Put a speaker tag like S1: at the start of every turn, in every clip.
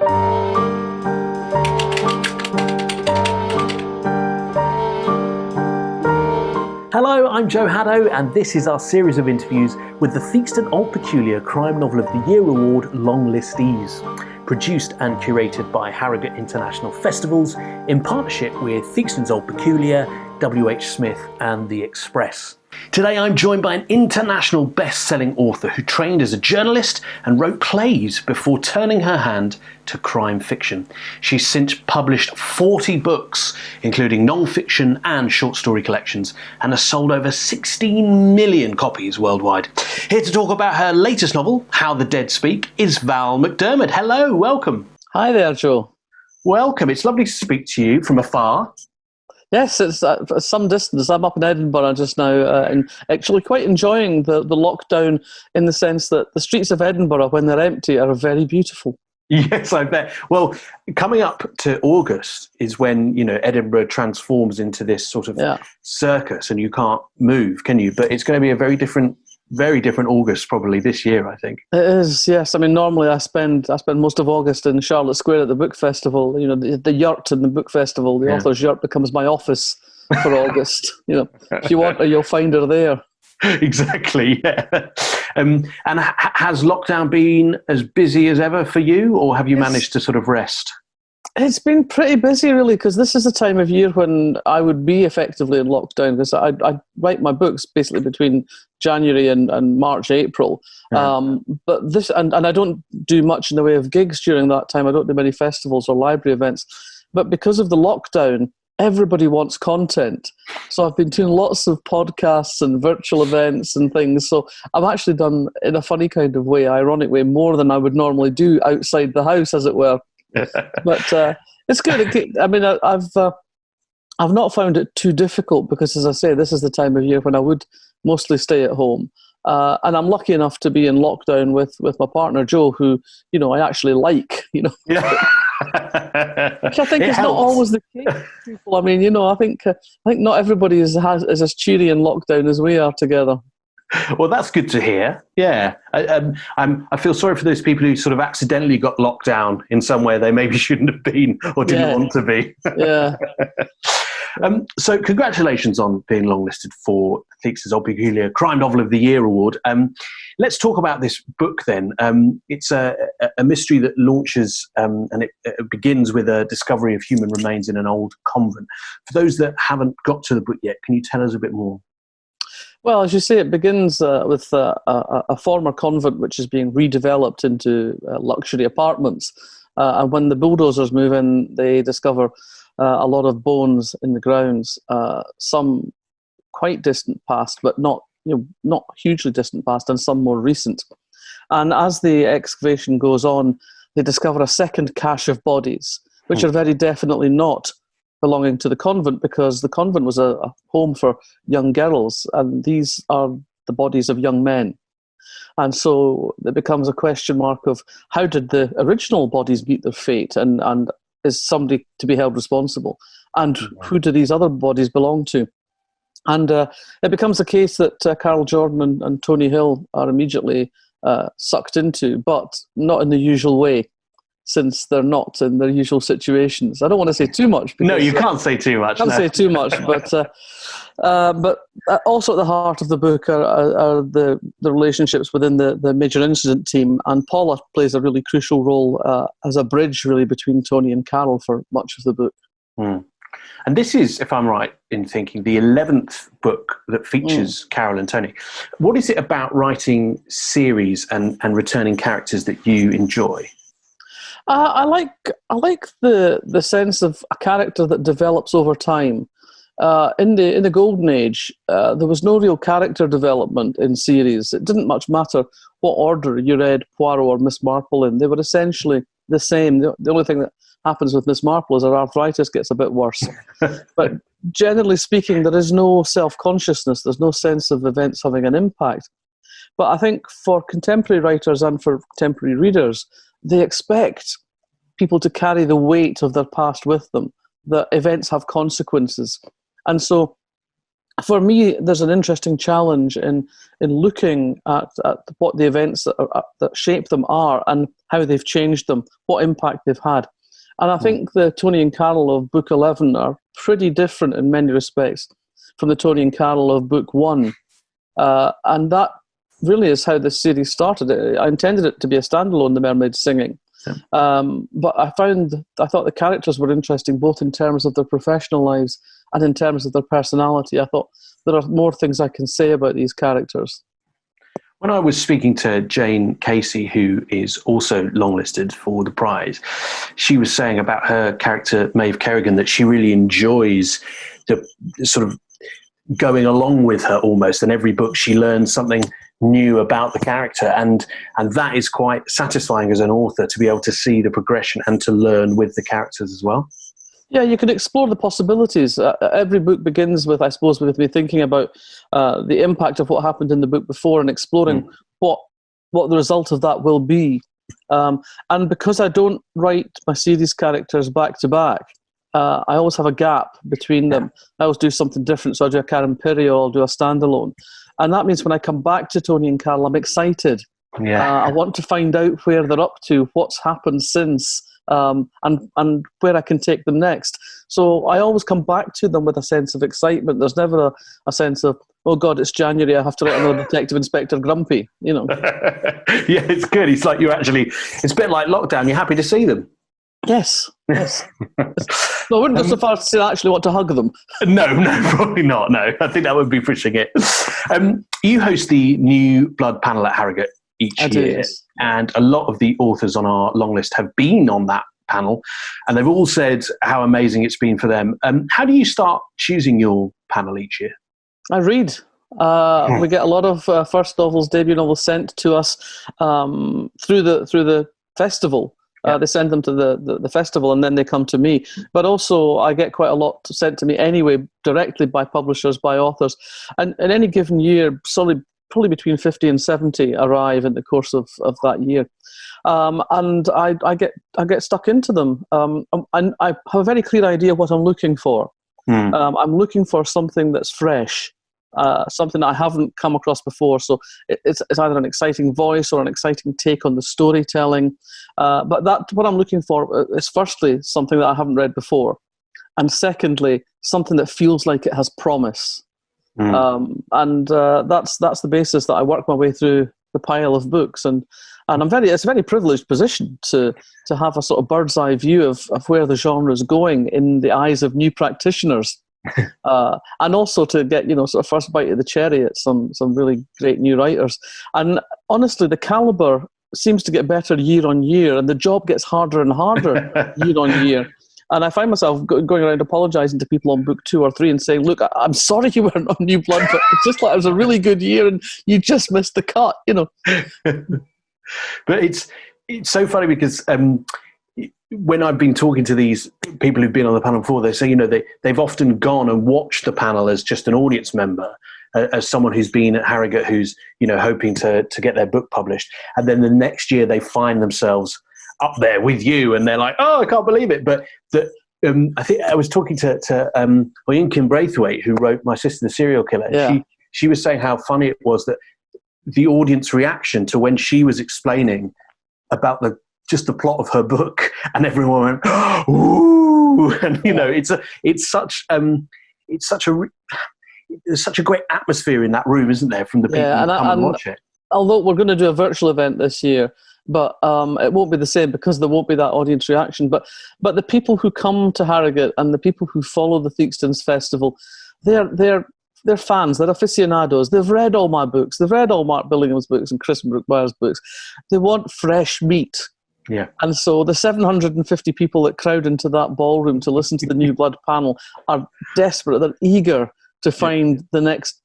S1: Hello, I'm Joe Haddow, and this is our series of interviews with the Theakston Old Peculier Crime Novel of the Year Award Longlistees, produced and curated by Harrogate International Festivals in partnership with Theakston's Old Peculier, WHSmiths and the Express. Today I'm joined by an international best-selling author who trained as a journalist and wrote plays before turning her hand to crime fiction. She's since published 40 books, including non-fiction and short story collections, and has sold over 16 million copies worldwide. Here to talk about her latest novel, How the Dead Speak, is Val McDermid. Hello, welcome.
S2: Hi there, Joe.
S1: Welcome. It's lovely to speak to you from afar.
S2: Yes, it's some distance. I'm up in Edinburgh just now, and actually quite enjoying the lockdown in the sense that the streets of Edinburgh, when they're empty, are very beautiful.
S1: Yes, I bet. Well, coming up to August is when, Edinburgh transforms into this sort of circus, and you can't move, can you? But it's going to be a very different August probably this year, I think.
S2: It is, yes. I mean, normally I spend most of August in Charlotte Square at the book festival. The yurt in the book festival, the author's yurt becomes my office for August. If you want her, you'll find her there.
S1: Exactly, yeah. And has lockdown been as busy as ever for you, or have you managed to sort of rest?
S2: It's been pretty busy, really, because this is the time of year when I would be effectively in lockdown, because I write my books basically between January and March, April. But this, and I don't do much in the way of gigs during that time. I don't do many festivals or library events. But because of the lockdown, everybody wants content. So I've been doing lots of podcasts and virtual events and things. So I've actually done, in a funny kind of way, ironic way, more than I would normally do outside the house, as it were. But it's good. I mean, I've not found it too difficult because, as I say, this is the time of year when I would mostly stay at home. And I'm lucky enough to be in lockdown with my partner, Joe, who, I actually like,
S1: Yeah.
S2: Which I think is not always the case for people. I mean, I think not everybody is as cheery in lockdown as we are together.
S1: Well, that's good to hear. Yeah, I feel sorry for those people who sort of accidentally got locked down in somewhere they maybe shouldn't have been or didn't want to be.
S2: Yeah.
S1: So congratulations on being longlisted for Theakston's Old Peculier Crime Novel of the Year Award. Let's talk about this book then. It's a mystery that launches and it begins with a discovery of human remains in an old convent. For those that haven't got to the book yet, can you tell us a bit more?
S2: Well, as you say, it begins with a former convent which is being redeveloped into luxury apartments. And when the bulldozers move in, they discover a lot of bones in the grounds, some quite distant past, but not hugely distant past, and some more recent. And as the excavation goes on, they discover a second cache of bodies, which are very definitely not belonging to the convent, because the convent was a home for young girls, and these are the bodies of young men. And so it becomes a question mark of how did the original bodies meet their fate, and is somebody to be held responsible? And who do these other bodies belong to? And it becomes a case that Carol Jordan and Tony Hill are immediately sucked into, but not in the usual way, since they're not in their usual situations. I don't want to say too much.
S1: No, you can't say too much.
S2: Say too much, but also at the heart of the book are the relationships within the major incident team, and Paula plays a really crucial role as a bridge, really, between Tony and Carol for much of the book.
S1: And this is, if I'm right in thinking, the 11th book that features Carol and Tony. What is it about writing series and returning characters that you enjoy?
S2: I like the sense of a character that develops over time. In the golden age, there was no real character development in series. It didn't much matter what order you read Poirot or Miss Marple in. They were essentially the same. The only thing that happens with Miss Marple is her arthritis gets a bit worse. But generally speaking, there is no self-consciousness. There's no sense of events having an impact. But I think for contemporary writers and for contemporary readers, they expect people to carry the weight of their past with them, that events have consequences. And so for me, there's an interesting challenge in looking at what the events that shape them are and how they've changed them, what impact they've had. And I think the Tony and Carol of Book 11 are pretty different in many respects from the Tony and Carol of Book 1. And that really is how the series started. I intended it to be a standalone, The Mermaid Singing. But I thought the characters were interesting, both in terms of their professional lives and in terms of their personality. I thought there are more things I can say about these characters.
S1: When I was speaking to Jane Casey, who is also longlisted for the prize, she was saying about her character, Maeve Kerrigan, that she really enjoys the sort of going along with her almost. And every book she learns something new about the character. And that is quite satisfying as an author, to be able to see the progression and to learn with the characters as well.
S2: Yeah, you can explore the possibilities. Every book begins with, I suppose, with me thinking about the impact of what happened in the book before and exploring what the result of that will be. And because I don't write my series characters back to back, I always have a gap between them. I always do something different. So I do a Karen Pirio, I'll do a standalone. And that means when I come back to Tony and Carol, I'm excited. I want to find out where they're up to, what's happened since, and where I can take them next. So I always come back to them with a sense of excitement. There's never a sense of, oh God, it's January, I have to write another Detective Inspector Grumpy, you know.
S1: Yeah, it's good. It's like it's a bit like lockdown. You're happy to see them.
S2: Yes. No, I wouldn't go so far as to say I actually want to hug them.
S1: No, probably not. No, I think that would be pushing it. You host the New Blood panel at Harrogate each year,
S2: yes.
S1: And a lot of the authors on our long list have been on that panel, and they've all said how amazing it's been for them. How do you start choosing your panel each year?
S2: I read. We get a lot of first novels, debut novels sent to us through the festival. They send them to the festival and then they come to me. But also I get quite a lot sent to me anyway, directly by publishers, by authors. And in any given year, probably between 50 and 70 arrive in the course of that year. And I get stuck into them. And I have a very clear idea what I'm looking for. I'm looking for something that's fresh. Something I haven't come across before. So it's either an exciting voice or an exciting take on the storytelling. But what I'm looking for is firstly something that I haven't read before, and secondly something that feels like it has promise. And that's the basis that I work my way through the pile of books. And it's a very privileged position to have a sort of bird's eye view of where the genre is going in the eyes of new practitioners. And also to get, sort of first bite of the cherry at some really great new writers. And honestly, the caliber seems to get better year on year, and the job gets harder and harder year on year. And I find myself going around apologising to people on book 2 or 3 and saying, look, I'm sorry you weren't on New Blood, but it's just like it was a really good year and you just missed the cut,
S1: But it's so funny because when I've been talking to these people who've been on the panel before, they say, they've often gone and watched the panel as just an audience member, as someone who's been at Harrogate who's, hoping to get their book published. And then the next year they find themselves up there with you and they're like, oh, I can't believe it. But I think I was talking to Ian Kim Braithwaite, who wrote My Sister the Serial Killer.
S2: Yeah.
S1: She was saying how funny it was that the audience reaction to when she was explaining about just the plot of her book, and everyone went, ooh, and there's such a great atmosphere in that room, isn't there, from the people who come and watch it.
S2: Although we're going to do a virtual event this year, but it won't be the same because there won't be that audience reaction. But the people who come to Harrogate and the people who follow the Theakston's Festival, they're fans, they're aficionados. They've read all my books. They've read all Mark Billingham's books and Chris Brookmeyer's books. They want fresh meat.
S1: Yeah. And
S2: so the 750 people that crowd into that ballroom to listen to the New Blood panel are desperate. They're eager to find the next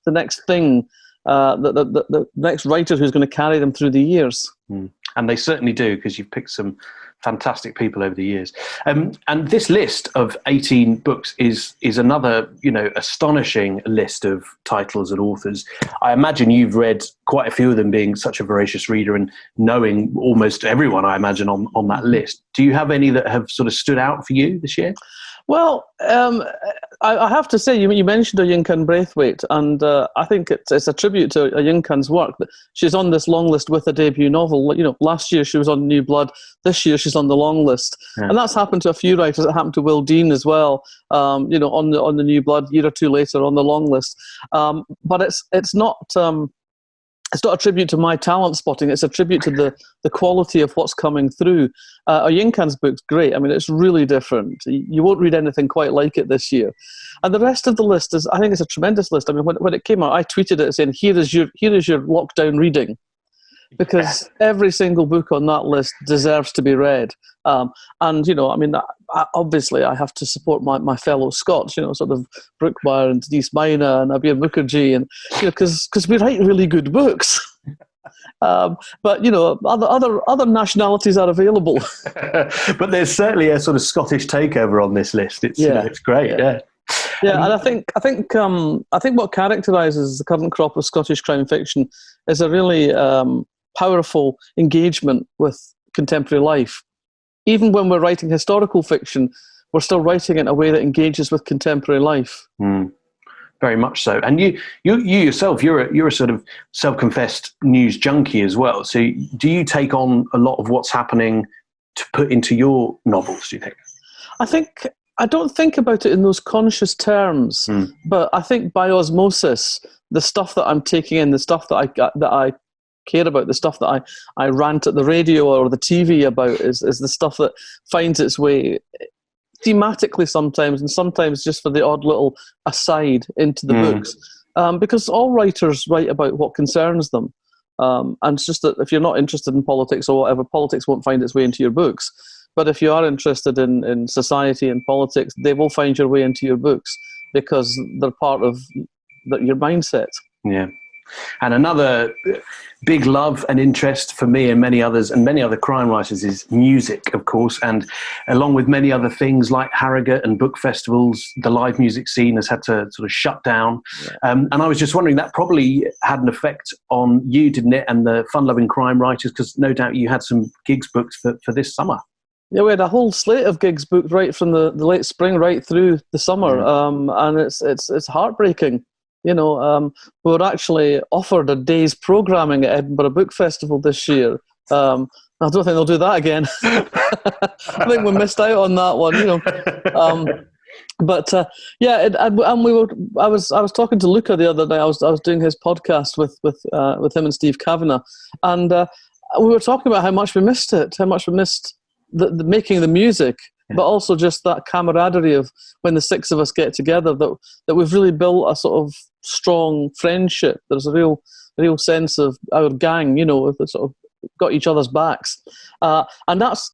S2: thing, the next writer who's going to carry them through the years.
S1: And they certainly do, because you've picked some fantastic people over the years. And this list of 18 books is another, astonishing list of titles and authors. I imagine you've read quite a few of them, being such a voracious reader and knowing almost everyone, I imagine, on that list. Do you have any that have sort of stood out for you this year?
S2: Well, I have to say, you mentioned Oyinkan Braithwaite, and I think it's a tribute to Oyinkan's work. She's on this long list with a debut novel. Last year she was on New Blood. This year she's on the long list, and that's happened to a few writers. It happened to Will Dean as well. On the New Blood, a year or two later on the long list. But it's not. It's not a tribute to my talent spotting. It's a tribute to the quality of what's coming through. Oyinkan's book's great. I mean, it's really different. You won't read anything quite like it this year. And the rest of the list I think it's a tremendous list. I mean, when it came out, I tweeted it saying, here is your lockdown reading. Because every single book on that list deserves to be read. Obviously I have to support my fellow Scots, sort of Brookmeyer and Denise Mina and Abir Mukherjee, and because we write really good books. But other nationalities are available.
S1: But there's certainly a sort of Scottish takeover on this list. It's great. Yeah.
S2: Yeah, and I think what characterises the current crop of Scottish crime fiction is a really powerful engagement with contemporary life. Even when we're writing historical fiction, we're still writing it in a way that engages with contemporary life.
S1: Very much so. And you yourself, you're a sort of self-confessed news junkie as well. So do you take on a lot of what's happening to put into your novels, do you think?
S2: I don't think about it in those conscious terms, but I think by osmosis, the stuff that I'm taking in, the stuff that I care about, the stuff that I rant at the radio or the TV about is the stuff that finds its way thematically sometimes, and sometimes just for the odd little aside into the books. Because all writers write about what concerns them. And it's just that if you're not interested in politics or whatever, politics won't find its way into your books. But if you are interested in society and politics, they will find your way into your books because they're part of your mindset.
S1: Yeah. And another big love and interest for me and many others and many other crime writers is music, of course. And along with many other things like Harrogate and book festivals, the live music scene has had to sort of shut down. Yeah. And I was just wondering, that probably had an effect on you, didn't it, and the fun-loving crime writers, because no doubt you had some gigs booked for this summer.
S2: Yeah, we had a whole slate of gigs booked right from the late spring right through the summer, and it's heartbreaking. We were actually offered a day's programming at Edinburgh Book Festival this year. I don't think they'll do that again. I think we missed out on that one. I was talking to Luca the other day. I was doing his podcast with him and Steve Kavanagh, and we were talking about how much we missed it, how much we missed the making the music. Yeah. But also just that camaraderie of when the six of us get together, that we've really built a sort of strong friendship. There's a real sense of our gang, we've sort of got each other's backs. And that's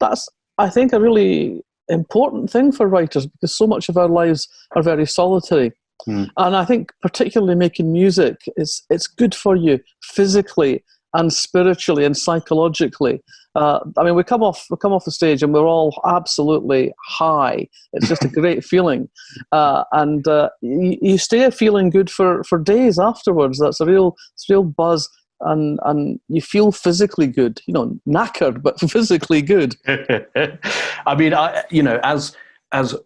S2: I think, a really important thing for writers, because so much of our lives are very solitary. And I think particularly making music, it's good for you physically and spiritually and psychologically. We come off the stage and we're all absolutely high. It's just a great feeling, and you stay feeling good for days afterwards. That's a real buzz, and you feel physically good. Knackered, but physically good.
S1: I mean, as a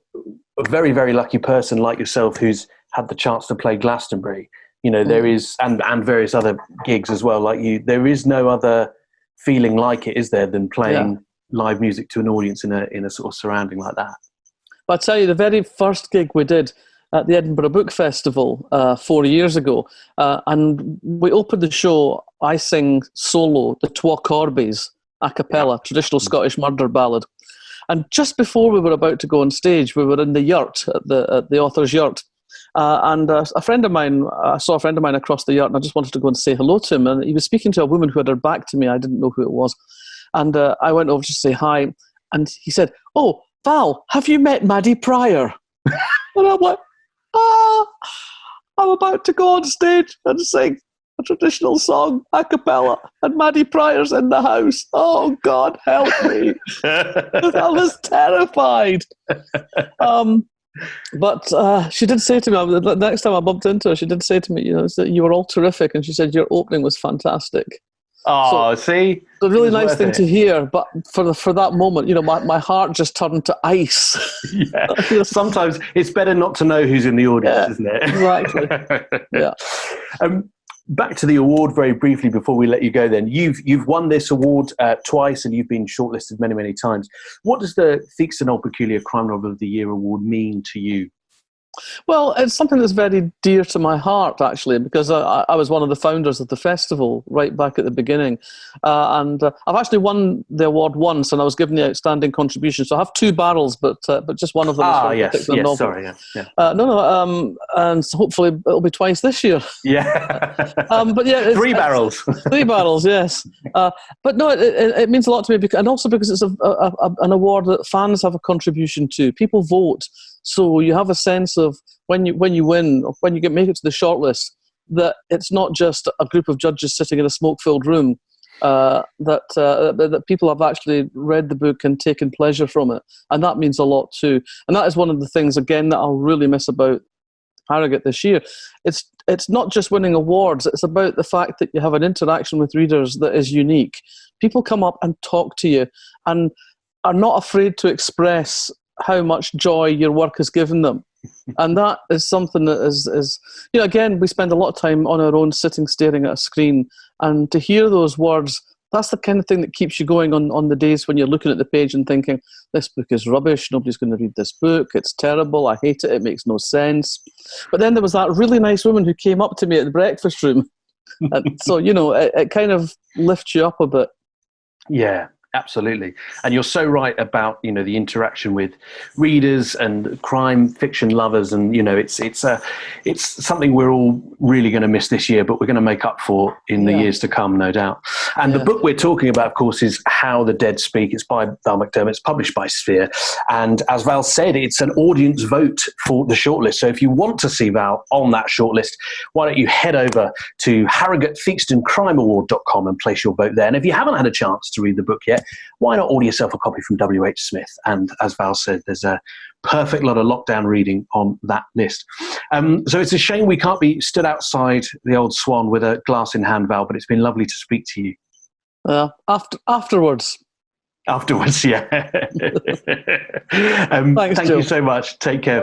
S1: very, very lucky person like yourself who's had the chance to play Glastonbury, there is, and various other gigs as well, like you, there is no other feeling like it, is there, than playing live music to an audience in a sort of surrounding like that.
S2: But I'll tell you, the very first gig we did at the Edinburgh Book Festival 4 years ago, and we opened the show, I sing solo the Twa Corbies a cappella, traditional Scottish murder ballad. And just before we were about to go on stage, we were in the yurt, at the author's yurt. And a friend of mine, I saw a friend of mine across the yurt, and I just wanted to go and say hello to him. And he was speaking to a woman who had her back to me. I didn't know who it was. And I went over to say hi. And he said, "Oh, Val, have you met Maddie Pryor?" And I'm like, I'm about to go on stage and sing a traditional song a cappella, and Maddie Pryor's in the house. Oh, God, help me. I was terrified. But she did say to me, the next time I bumped into her, she did say to me, that you were all terrific, and she said your opening was fantastic.
S1: Oh, see?
S2: A really
S1: It was
S2: nice
S1: worth
S2: thing
S1: it.
S2: to hear, but for that moment, my heart just turned to ice.
S1: Yeah. Sometimes it's better not to know who's in the audience,
S2: Yeah,
S1: isn't it?
S2: exactly. Yeah.
S1: Back to the award very briefly before we let you go then. You've won this award twice and you've been shortlisted many, many times. What does the Theakston Old Peculier Crime Novel of the Year award mean to you?
S2: Well, it's something that's very dear to my heart, actually, because I was one of the founders of the festival right back at the beginning. And I've actually won the award once, and I was given the outstanding contribution. So I have two barrels, but just one of them is for a particular novel.
S1: Sorry, yeah.
S2: And so hopefully it'll be twice this year.
S1: Yeah.
S2: But yeah,
S1: Three barrels.
S2: Three barrels, yes. But no, it means a lot to me, and also because it's an award that fans have a contribution to. People vote. So you have a sense of when you win, or when you make it to the shortlist, that it's not just a group of judges sitting in a smoke-filled room. That people have actually read the book and taken pleasure from it, and that means a lot too. And that is one of the things, again, that I'll really miss about Harrogate this year. It's not just winning awards; it's about the fact that you have an interaction with readers that is unique. People come up and talk to you, and are not afraid to express how much joy your work has given them. And that is something that is again, we spend a lot of time on our own sitting staring at a screen, and to hear those words, that's the kind of thing that keeps you going on the days when you're looking at the page and thinking, this book is rubbish, nobody's going to read this book, it's terrible, I hate it, it makes no sense. But then there was that really nice woman who came up to me at the breakfast room. And so, it kind of lifts you up a bit.
S1: Yeah. Absolutely. And you're so right about, the interaction with readers and crime fiction lovers. And, it's something we're all really going to miss this year, but we're going to make up for in the years to come, no doubt. And the book we're talking about, of course, is How the Dead Speak. It's by Val McDermid. It's published by Sphere. And as Val said, it's an audience vote for the shortlist. So if you want to see Val on that shortlist, why don't you head over to HarrogateTheakstonCrimeAward.com and place your vote there. And if you haven't had a chance to read the book yet, why not order yourself a copy from WHSmith? And as Val said, there's a perfect lot of lockdown reading on that list. So it's a shame we can't be stood outside the Old Swan with a glass in hand, Val, but it's been lovely to speak to you.
S2: Afterwards.
S1: Afterwards, yeah.
S2: Thanks,
S1: thank
S2: Joe.
S1: you so much. Take care.